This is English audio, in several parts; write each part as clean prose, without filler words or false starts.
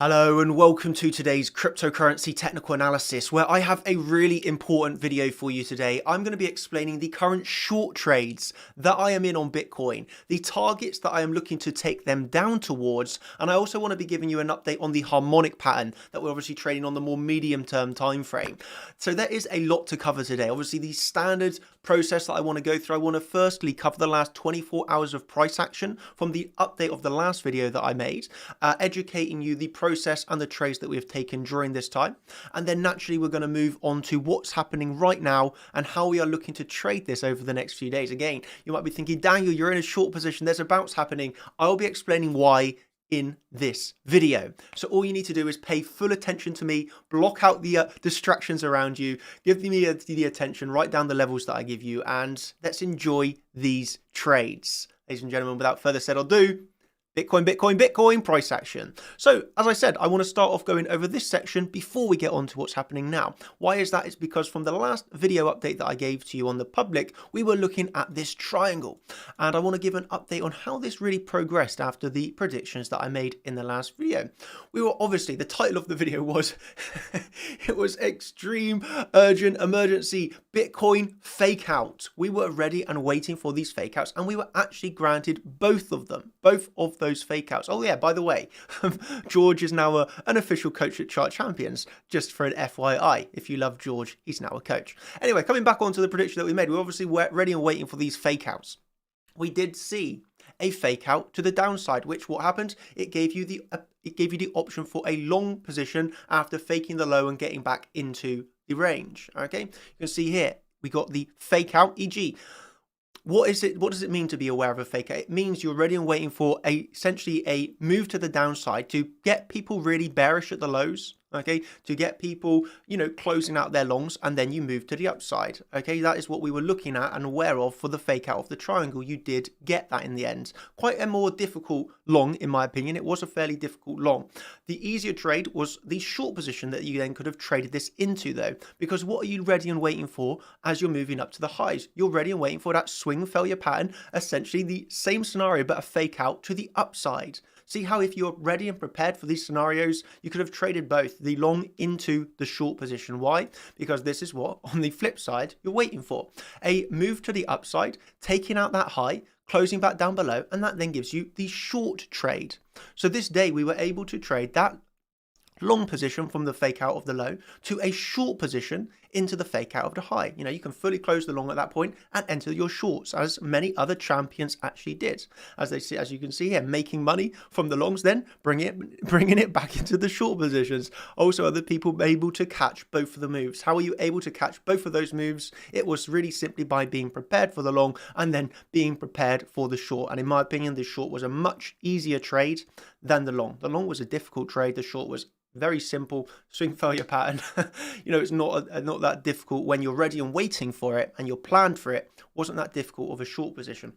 Hello and welcome to today's cryptocurrency technical analysis, where I have a really important video for you today. I'm going to be explaining the current short trades that I am in on Bitcoin, the targets that I am looking to take them down towards, and I also want to be giving you an update on the harmonic pattern that we're obviously trading on the more medium term time frame. So there is a lot to cover today. Obviously, the standard process that I want to go through, I want to firstly cover the last 24 hours of price action from the update of the last video that I made, educating you the process and the trades that we have taken during this time. And then naturally, we're going to move on to what's happening right now and how we are looking to trade this over the next few days. Again, you might be thinking, Daniel, you're in a short position. There's a bounce happening. I'll be explaining why in this video. So all you need to do is pay full attention to me, block out the distractions around you, give me the attention, write down the levels that I give you, and let's enjoy these trades. Ladies and gentlemen, without further ado, Bitcoin, Bitcoin, Bitcoin price action. So as I said, I want to start off going over this section before we get on to what's happening now. Why is that? It's because from the last video update that I gave to you on the public, we were looking at this triangle. And I want to give an update on how this really progressed after the predictions that I made in the last video. We were obviously, the title of the video was, it was Extreme Urgent Emergency Bitcoin Fake Out. We were ready and waiting for these fake outs, and we were actually granted both of them, both of those fake outs. Oh yeah, by the way, George is now an official coach at Chart Champions, just for an FYI. If you love George, he's now a coach. Anyway, coming back onto the prediction that we made, we obviously were ready and waiting for these fake outs. We did see a fake out to the downside, which what happened? It gave you the option for a long position after faking the low and getting back into the range. Okay, you can see here we got the fake out, e.g. What is it? What does it mean to be aware of a fake out? It means you're ready and waiting for essentially a move to the downside to get people really bearish at the lows. Okay, to get people, closing out their longs, and then you move to the upside. Okay, that is what we were looking at and aware of for the fake out of the triangle. You did get that in the end. Quite a more difficult long, in my opinion. It was a fairly difficult long. The easier trade was the short position that you then could have traded this into, though, because what are you ready and waiting for as you're moving up to the highs? You're ready and waiting for that swing failure pattern, essentially the same scenario, but a fake out to the upside. See how if you're ready and prepared for these scenarios, you could have traded both the long into the short position. Why? Because this is what, on the flip side, you're waiting for. A move to the upside, taking out that high, closing back down below, and that then gives you the short trade. So this day we were able to trade that long position from the fake out of the low to a short position into the fake out of the high. You can fully close the long at that point and enter your shorts, as many other champions actually did. As you can see here, making money from the longs, then bringing it back into the short positions. Also, other people were able to catch both of the moves. How are you able to catch both of those moves? It was really simply by being prepared for the long and then being prepared for the short. And in my opinion, the short was a much easier trade than the long. The long was a difficult trade. The short was very simple swing failure pattern. It's not that difficult when you're ready and waiting for it and you're planned for it. Wasn't that difficult of a short position.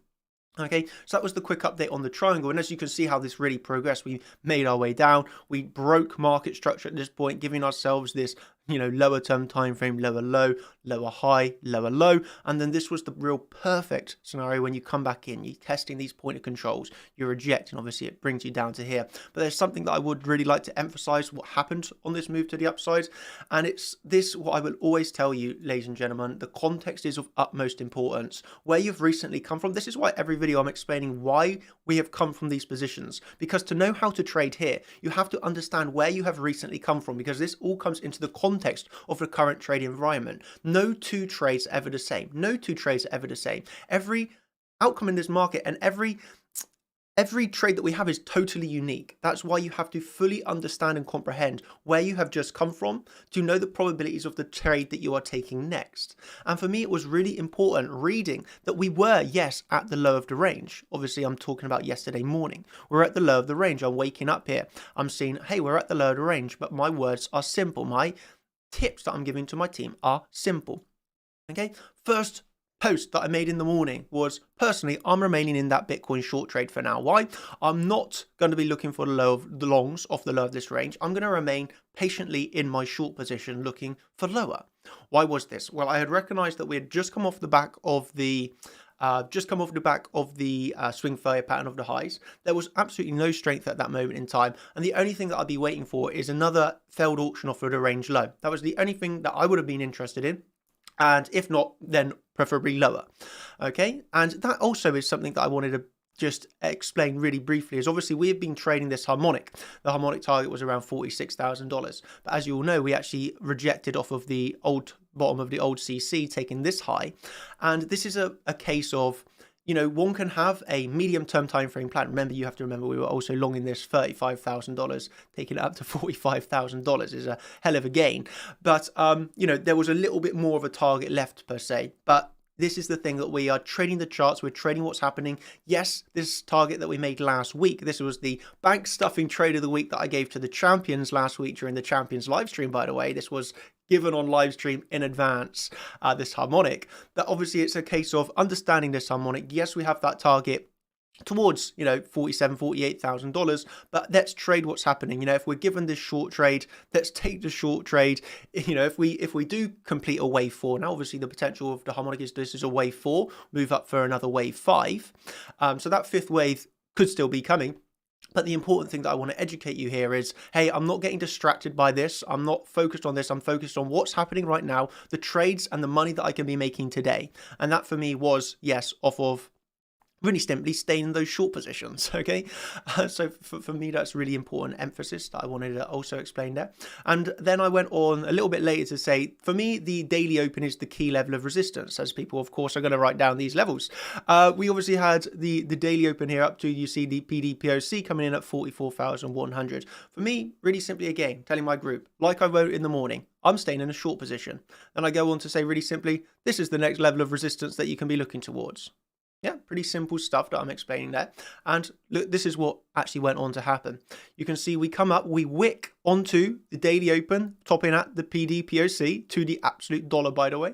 Okay, so that was the quick update on the triangle, and as you can see how this really progressed, we made our way down. We broke market structure at this point, giving ourselves this lower term time frame, lower low, lower high, lower low, and then this was the real perfect scenario when you come back in. You're testing these point of controls, you're rejecting, obviously it brings you down to here. But there's something that I would really like to emphasize what happened on this move to the upside, and it's this, what I will always tell you, ladies and gentlemen, the context is of utmost importance. Where you've recently come from, this is why every video I'm explaining why we have come from these positions, because to know how to trade here, you have to understand where you have recently come from, because this all comes into the context of the current trading environment. No two trades are ever the same. No two trades are ever the same. Every outcome in this market and every trade that we have is totally unique. That's why you have to fully understand and comprehend where you have just come from to know the probabilities of the trade that you are taking next. And for me, it was really important reading that we were, yes, at the low of the range. Obviously, I'm talking about yesterday morning. We're at the low of the range. I'm waking up here. I'm seeing, hey, we're at the low of the range, but my words are simple. My tips that I'm giving to my team are simple. Okay, first post that I made in the morning was, personally, I'm remaining in that Bitcoin short trade for now. Why? I'm not going to be looking for the low of the longs off the low of this range. I'm going to remain patiently in my short position looking for lower. Why was this? Well, I had recognized that we had just come off the back of the just come off the back of the swing failure pattern of the highs. There was absolutely no strength at that moment in time, and the only thing that I'd be waiting for is another failed auction offer at a range low. That was the only thing that I would have been interested in, and if not, then preferably lower. Okay, and that also is something that I wanted to just explain really briefly. Is obviously we have been trading this harmonic. The harmonic target was around $46,000, but as you all know, we actually rejected off of the old bottom of the old CC, taking this high, and this is a case of, you know, one can have a medium-term time frame plan. Remember, you have to remember we were also longing this $35,000, taking it up to $45,000 is a hell of a gain. But you know, there was a little bit more of a target left per se, but this is the thing that we are trading the charts. We're trading what's happening. Yes, this target that we made last week, this was the bank stuffing trade of the week that I gave to the champions last week during the champions live stream, by the way. This was given on live stream in advance, this harmonic. But obviously it's a case of understanding this harmonic. Yes, we have that target towards, you know, $48,000, but let's trade what's happening. You know, if we're given this short trade, let's take the short trade. You know, if we do complete a wave 4, now obviously the potential of the harmonic is this is a wave 4, move up for another wave 5, so that fifth wave could still be coming. But the important thing that I want to educate you here is, hey, I'm not getting distracted by this. I'm not focused on this. I'm focused on what's happening right now, the trades and the money that I can be making today. And that for me was, yes, off of really simply staying in those short positions. Okay, so for me that's really important emphasis that I wanted to also explain there. And then I went on a little bit later to say, for me the daily open is the key level of resistance, as people of course are going to write down these levels. We obviously had the daily open here up to, you see the PDPOC coming in at 44,100. For me, really simply, again, telling my group, like I wrote in the morning, I'm staying in a short position. And I go on to say really simply, this is the next level of resistance that you can be looking towards. Yeah, pretty simple stuff that I'm explaining there. And look, this is what actually went on to happen. You can see we come up, we wick onto the daily open, topping at the PDPOC to the absolute dollar, by the way.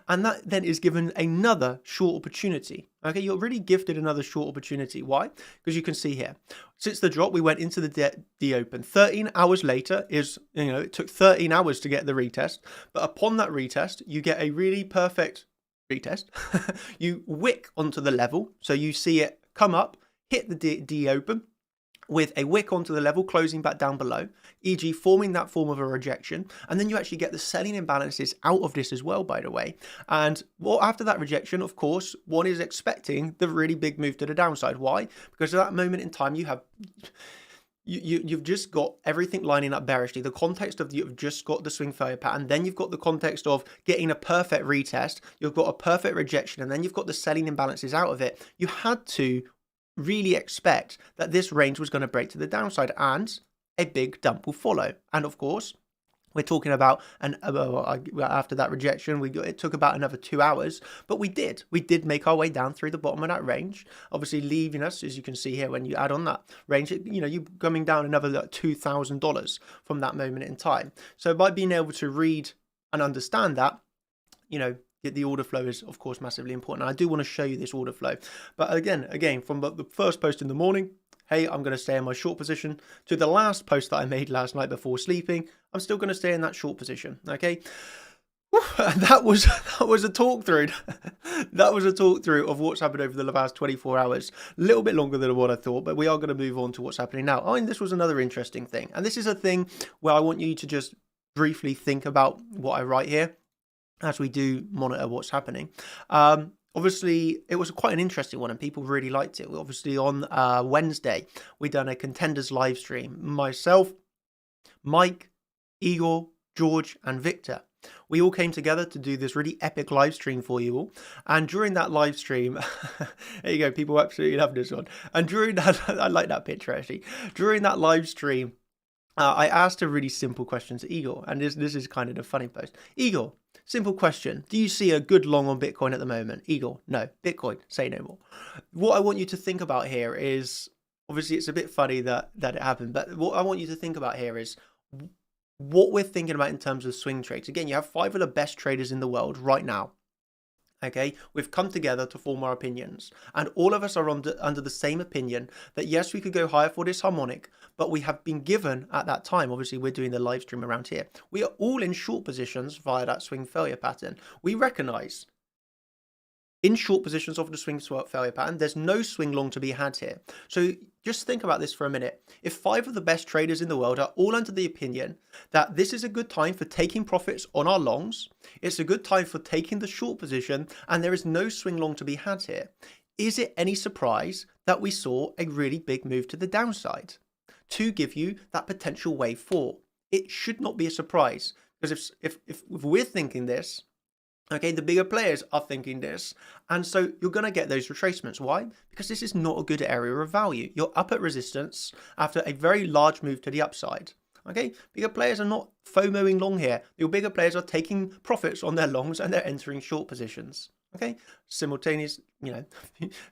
And that then is given another short opportunity. Okay, you're really gifted another short opportunity. Why? Because you can see here, since the drop, we went into the open. 13 hours later is, you know, it took 13 hours to get the retest. But upon that retest, you get a really perfect retest. You wick onto the level, so you see it come up, hit the D open with a wick onto the level, closing back down below, e.g. forming that form of a rejection, and then you actually get the selling imbalances out of this as well, by the way. And well, after that rejection, of course, one is expecting the really big move to the downside. Why? Because at that moment in time, you have you've just got everything lining up bearishly. The context of you've just got the swing failure pattern, then you've got the context of getting a perfect retest, you've got a perfect rejection, and then you've got the selling imbalances out of it. You had to really expect that this range was going to break to the downside and a big dump will follow. And of course, we're talking about, and after that rejection, it took about another 2 hours, but we did make our way down through the bottom of that range, obviously leaving us, as you can see here, when you add on that range, you know, you're coming down another $2,000 from that moment in time. So by being able to read and understand that, you know, the order flow is of course massively important. And I do want to show you this order flow, but again, from the first post in the morning, hey, I'm going to stay in my short position, to the last post that I made last night before sleeping, I'm still going to stay in that short position. Okay, that was a talk through. That was a talk through of what's happened over the last 24 hours. A little bit longer than what I thought, but we are going to move on to what's happening now. And this was another interesting thing, and this is a thing where I want you to just briefly think about what I write here as we do monitor what's happening. Obviously, it was quite an interesting one and people really liked it. Obviously, on Wednesday, we done a contenders live stream. Myself, Mike, Igor, George, and Victor. We all came together to do this really epic live stream for you all. And during that live stream, there you go, people absolutely love this one. And during that, I like that picture actually. During that live stream, I asked a really simple question to Igor, and this is kind of the funny post. Igor, simple question. Do you see a good long on Bitcoin at the moment? Igor, no. Bitcoin, say no more. What I want you to think about here is, obviously it's a bit funny that it happened, but what I want you to think about here is what we're thinking about in terms of swing trades. Again, you have 5 of the best traders in the world right now. Okay, we've come together to form our opinions, and all of us are under the same opinion that yes, we could go higher for this harmonic, but we have been given at that time, obviously we're doing the live stream around here, we are all in short positions via that swing failure pattern. We recognize in short positions of the swing failure pattern. There's no swing long to be had here. So just think about this for a minute. If 5 of the best traders in the world are all under the opinion that this is a good time for taking profits on our longs, it's a good time for taking the short position, and there is no swing long to be had here, is it any surprise that we saw a really big move to the downside to give you that potential wave 4? It should not be a surprise, because if we're thinking this, okay, the bigger players are thinking this, and so you're going to get those retracements. Why? Because this is not a good area of value. You're up at resistance after a very large move to the upside. Okay, bigger players are not FOMOing long here. Your bigger players are taking profits on their longs and they're entering short positions. Okay, simultaneous,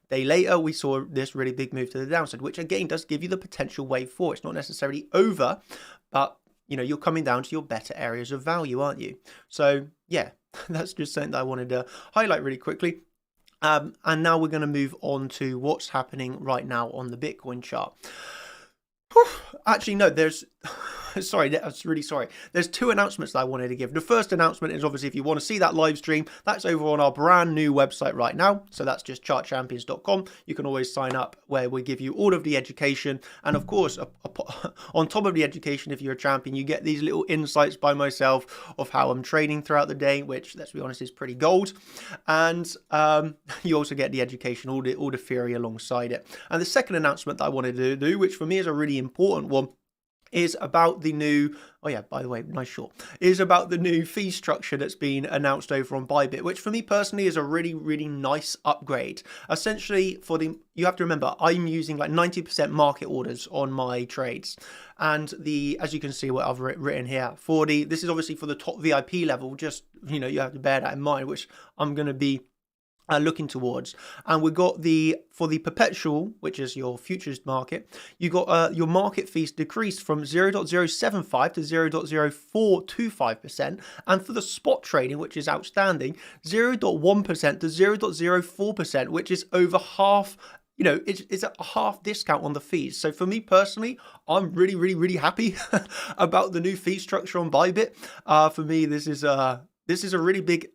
day later, we saw this really big move to the downside, which again does give you the potential wave 4. It's not necessarily over, but you're coming down to your better areas of value, aren't you? So yeah, that's just something that I wanted to highlight really quickly. And now we're going to move on to what's happening right now on the Bitcoin chart. Actually, no, sorry, I was really sorry. There's 2 announcements that I wanted to give. The first announcement is obviously if you want to see that live stream, that's over on our brand new website right now. So that's just chartchampions.com. You can always sign up where we give you all of the education. And of course, on top of the education, if you're a champion, you get these little insights by myself of how I'm trading throughout the day, which, let's be honest, is pretty gold. And you also get the education, all the theory alongside it. And the second announcement that I wanted to do, which for me is a really important one, is about the new, oh yeah, by the way, nice short, is about the new fee structure that's been announced over on Bybit, which for me personally is a really, really nice upgrade. Essentially, you have to remember, I'm using like 90% market orders on my trades. And as you can see what I've written here, this is obviously for the top VIP level, just, you have to bear that in mind, which I'm going to be looking towards. And we've got for the perpetual, which is your futures market, you got your market fees decreased from 0.075 to 0.0425%, and for the spot trading, which is outstanding, 0.1% to 0.04%, which is over half. It's a half discount on the fees. So for me personally, I'm really, really, really happy about the new fee structure on Bybit. For me, this is a really big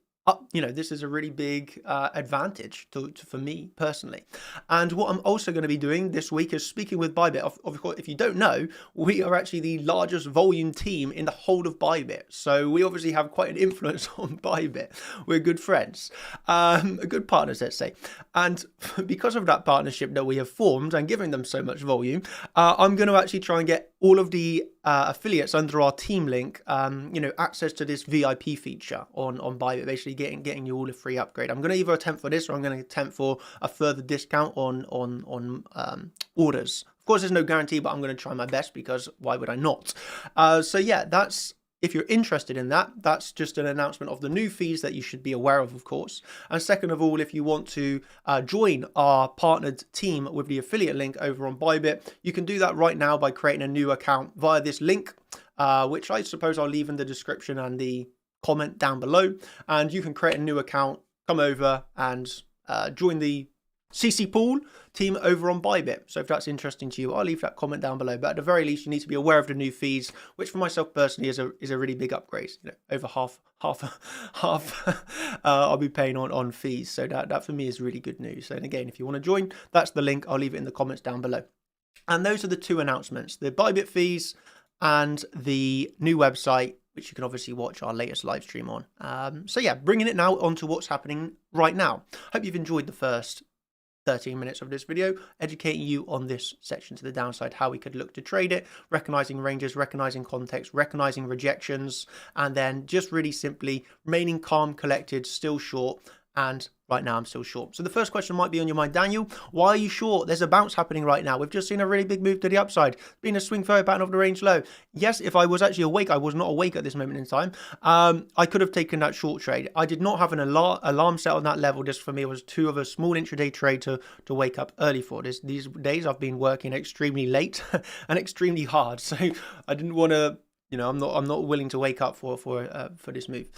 this is a really big advantage for me personally. And what I'm also going to be doing this week is speaking with Bybit. Of course, if you don't know, we are actually the largest volume team in the whole of Bybit. So we obviously have quite an influence on Bybit. We're good friends, good partners, let's say. And because of that partnership that we have formed and giving them so much volume, I'm going to actually try and get all of the affiliates under our team link, access to this VIP feature on Bybit, basically getting you all a free upgrade. I'm going to either attempt for this or I'm going to attempt for a further discount on orders. Of course, there's no guarantee, but I'm going to try my best because why would I not? So yeah, if you're interested in that, that's just an announcement of the new fees that you should be aware of course. And second of all, if you want to join our partnered team with the affiliate link over on Bybit, you can do that right now by creating a new account via this link, which I suppose I'll leave in the description and the comment down below. And you can create a new account, come over and join the CC Pool team over on Bybit. So if that's interesting to you, I'll leave that comment down below. But at the very least, you need to be aware of the new fees, which for myself personally is a really big upgrade. Over half I'll be paying on fees. So that for me is really good news. And again, if you want to join, that's the link. I'll leave it in the comments down below. And those are the 2 announcements: the Bybit fees and the new website, which you can obviously watch our latest live stream on. So yeah, bringing it now onto what's happening right now. Hope you've enjoyed the first 13 minutes of this video, educating you on this section to the downside, how we could look to trade it, recognizing ranges, recognizing context, recognizing rejections, and then just really simply remaining calm, collected, still short. And right now I'm still short. So the first question might be on your mind, Daniel, why are you short? There's a bounce happening right now. We've just seen a really big move to the upside. Been a swing failure pattern of the range low. Yes, if I was actually awake, I was not awake at this moment in time. I could have taken that short trade. I did not have an alarm set on that level. Just for me, it was too of a small intraday trade to wake up early for. These days I've been working extremely late and extremely hard. So I didn't want to, I'm not willing to wake up for this move.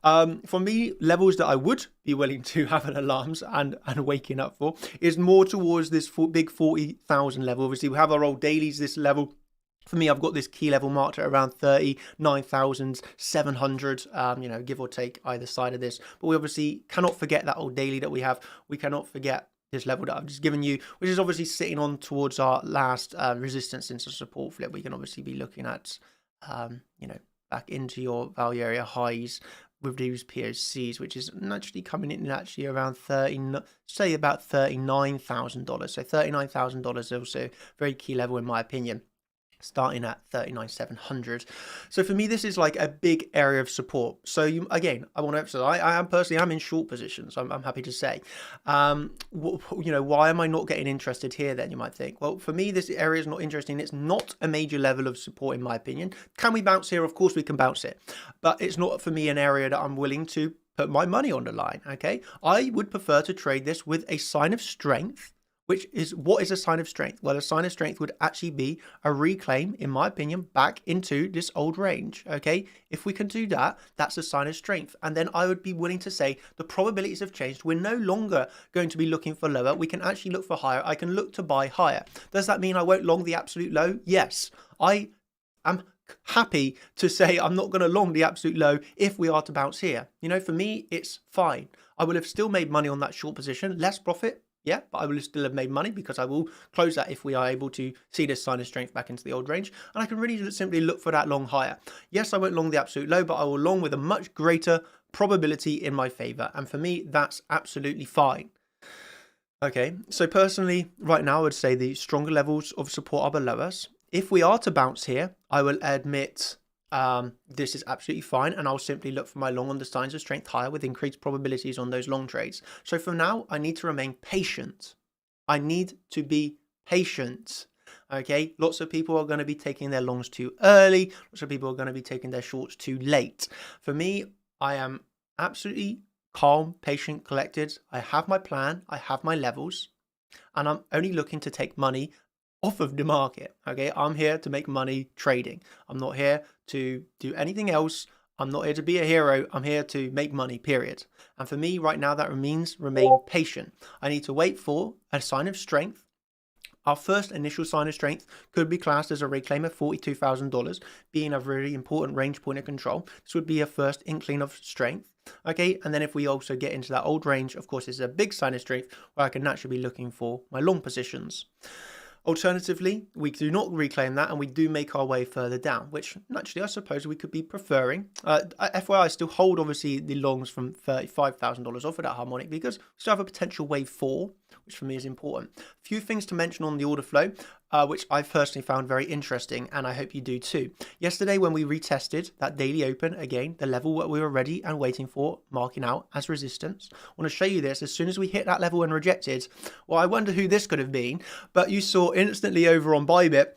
For me, levels that I would be willing to have an alarms and waking up for is more towards this big 40,000 level. Obviously, we have our old dailies, this level. For me, I've got this key level marked at around 39,700, give or take either side of this. But we obviously cannot forget that old daily that we have. We cannot forget this level that I've just given you, which is obviously sitting on towards our last resistance into support flip. We can obviously be looking at, back into your value area highs with these POCs, which is naturally coming in actually around say about $39,000. So $39,000 is also a very key level in my opinion, starting at 39,700. So for me, this is like a big area of support. So again, I want to emphasize, I am personally, I'm in short positions. I'm happy to say, why am I not getting interested here then, you might think? Well, for me, this area is not interesting. It's not a major level of support in my opinion. Can we bounce here? Of course we can bounce it, but it's not for me an area that I'm willing to put my money on the line. Okay. I would prefer to trade this with a sign of strength. What is a sign of strength? Well, a sign of strength would actually be a reclaim, in my opinion, back into this old range. Okay, if we can do that, that's a sign of strength. And then I would be willing to say the probabilities have changed. We're no longer going to be looking for lower. We can actually look for higher. I can look to buy higher. Does that mean I won't long the absolute low? Yes, I am happy to say I'm not going to long the absolute low if we are to bounce here. For me, it's fine. I will have still made money on that short position, less profit. Yeah, but I will still have made money because I will close that if we are able to see this sign of strength back into the old range. And I can really simply look for that long higher. Yes, I won't long the absolute low, but I will long with a much greater probability in my favor. And for me, that's absolutely fine. Okay, so personally, right now, I would say the stronger levels of support are below us. If we are to bounce here, I will admit this is absolutely fine, and I'll simply look for my long on the signs of strength higher with increased probabilities on those long trades. So for now, I need to remain patient. I need to be patient. Okay, lots of people are going to be taking their longs too early. Lots of people are going to be taking their shorts too late. For me, I am absolutely calm, patient, collected. I have my plan. I have my levels, and I'm only looking to take money off of the market. Okay, I'm here to make money trading. I'm not here to do anything else. I'm not here to be a hero. I'm here to make money, period. And for me right now, that means remain patient. I need to wait for a sign of strength. Our first initial sign of strength could be classed as a reclaim of $42,000, being a very important range point of control. This would be a first inkling of strength. Okay, and then if we also get into that old range, of course, it's a big sign of strength where I can naturally be looking for my long positions. Alternatively, we do not reclaim that and we do make our way further down, which naturally I suppose we could be preferring. FYI, I still hold obviously the longs from $35,000 off of that harmonic because we still have a potential wave 4, which for me is important. A few things to mention on the order flow, which I've personally found very interesting, and I hope you do too. Yesterday, when we retested that daily open, again, the level that we were ready and waiting for, marking out as resistance. I want to show you this. As soon as we hit that level and rejected, well, I wonder who this could have been, but you saw instantly over on Bybit,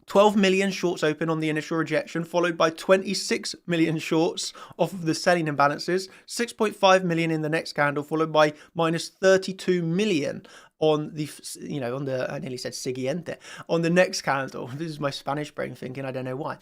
12 million shorts open on the initial rejection, followed by 26 million shorts off of the selling imbalances, 6.5 million in the next candle, followed by minus 32 million on the, I nearly said siguiente, on the next candle. This is my Spanish brain thinking, I don't know why.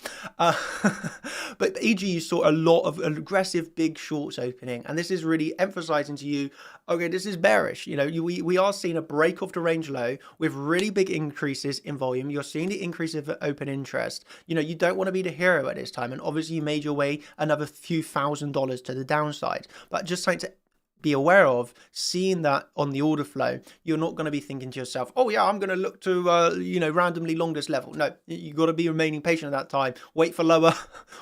But e.g., you saw a lot of aggressive big shorts opening, and this is really emphasizing to you, okay, this is bearish. We are seeing a break off the range low with really big increases in volume. You're seeing the increase of open interest. You don't want to be the hero at this time, and obviously you made your way another few $1,000s to the downside, but just something to be aware of, seeing that on the order flow, you're not going to be thinking to yourself, oh yeah, I'm going to look to, randomly long this level. No, you got to be remaining patient at that time. Wait for lower,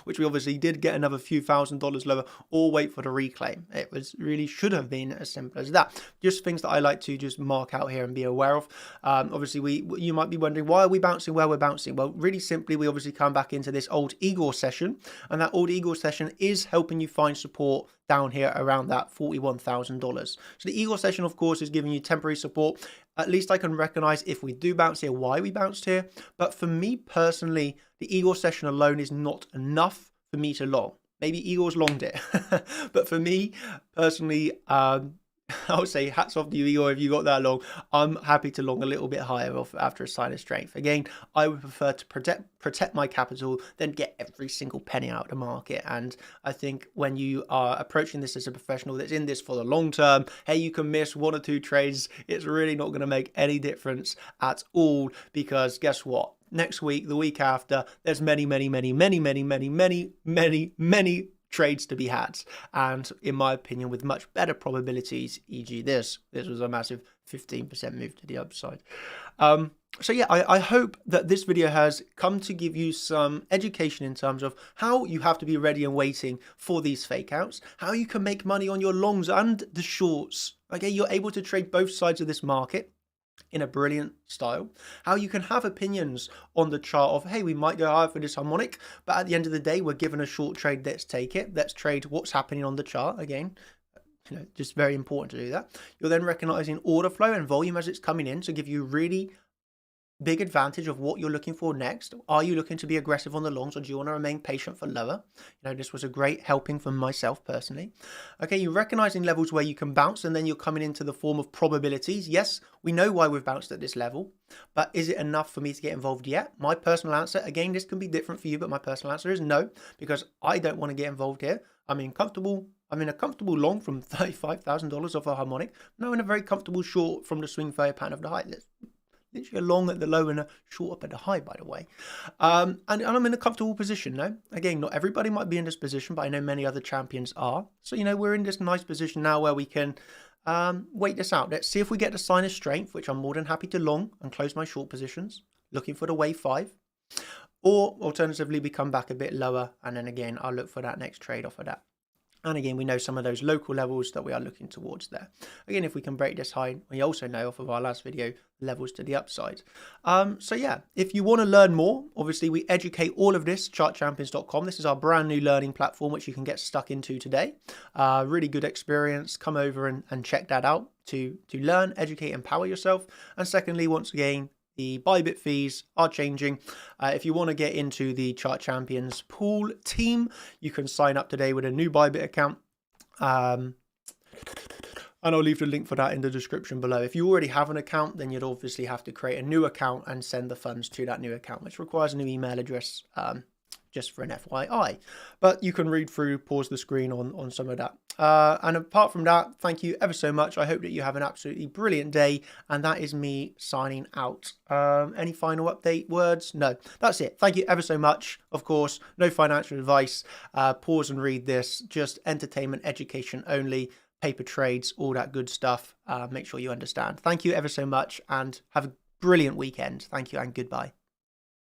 which we obviously did get another few $1,000s lower, or wait for the reclaim. It really should have been as simple as that. Just things that I like to just mark out here and be aware of. Obviously, you might be wondering, why are we bouncing where we're bouncing? Well, really simply, we obviously come back into this old Igor session, and that old Igor session is helping you find support down here around that $41,000. So the Eagle session, of course, is giving you temporary support. At least I can recognize if we do bounce here, why we bounced here. But for me personally, the Eagle session alone is not enough for me to long. Maybe Eagles longed it. But for me personally, I would say hats off to you, Igor, if you got that long. I'm happy to long a little bit higher off after a sign of strength. Again, I would prefer to protect my capital than get every single penny out of the market. And I think when you are approaching this as a professional that's in this for the long term, hey, you can miss 1 or 2 trades. It's really not going to make any difference at all, because guess what? next week, the week after, there's many trades to be had, and in my opinion with much better probabilities, e.g. this was a massive 15% move to the upside. So yeah, I hope that this video has come to give you some education in terms of how you have to be ready and waiting for these fake outs, how you can make money on your longs and the shorts. Okay, you're able to trade both sides of this market in a brilliant style, how you can have opinions on the chart of, hey, we might go higher for this harmonic, but at the end of the day, we're given a short trade, let's take it, let's trade what's happening on the chart. Again, just very important to do that. You're then recognizing order flow and volume as it's coming in to give you really big advantage of what you're looking for next. Are you looking to be aggressive on the longs, or do you want to remain patient for lower? This was a great helping for myself personally. Okay, you're recognizing levels where you can bounce, and then you're coming into the form of probabilities. Yes, we know why we've bounced at this level, but is it enough for me to get involved yet? My personal answer, again, this can be different for you, but my personal answer is no, because I don't want to get involved here. I'm in a comfortable long from $35,000 off a harmonic. Now in a very comfortable short from the swing failure pattern of the high. Literally a long at the low and a short up at the high, by the way. And I'm in a comfortable position now. Again, not everybody might be in this position, but I know many other champions are. So, we're in this nice position now where we can wait this out. Let's see if we get the sign of strength, which I'm more than happy to long and close my short positions, looking for the wave 5. Or alternatively, we come back a bit lower, and then again, I'll look for that next trade off of that. And again, we know some of those local levels that we are looking towards there. Again, if we can break this high, we also know off of our last video, levels to the upside. So yeah, if you want to learn more, obviously we educate all of this, chartchampions.com. This is our brand new learning platform, which you can get stuck into today. Really good experience. Come over and check that out to learn, educate, empower yourself. And secondly, once again, the Bybit fees are changing. If you want to get into the Chart Champions pool team, you can sign up today with a new Bybit account. And I'll leave the link for that in the description below. If you already have an account, then you'd obviously have to create a new account and send the funds to that new account, which requires a new email address, just for an FYI. But you can read through, pause the screen on some of that. And apart from that, thank you ever so much. I hope that you have an absolutely brilliant day. And that is me signing out. Any final update words? No, that's it. Thank you ever so much. Of course, no financial advice. Pause and read this. Just entertainment, education only. Paper trades, all that good stuff. Make sure you understand. Thank you ever so much and have a brilliant weekend. Thank you and goodbye.